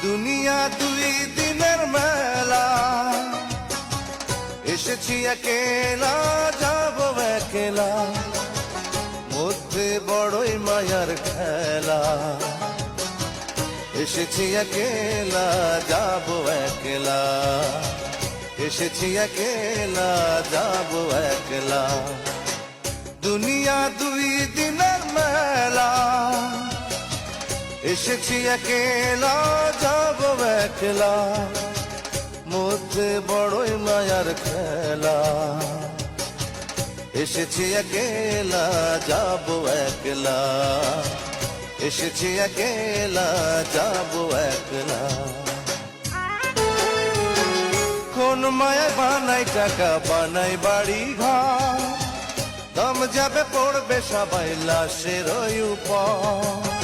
দুনিয়া দুই দিনের মেলা, এসেছি একেলা যাব একলা, মধ্যে বড়ই মায়ার খেলা। এসেছি একেলা যাব একলা, এসেছি একেলা যাব একলা। দুনিয়া দুই দিনের মেলা, এসেছি একেলা যাব একলা, মধ্যে বড়ই মায়ার খেলা। এসেছি একেলা যাব একলা, এসেছি একেলা যাব একলা। কোন মায়ায় বানাই টাকা, বানাই বাড়ি ঘর, দম যাবে পড়বে সবাই লাশের উপর।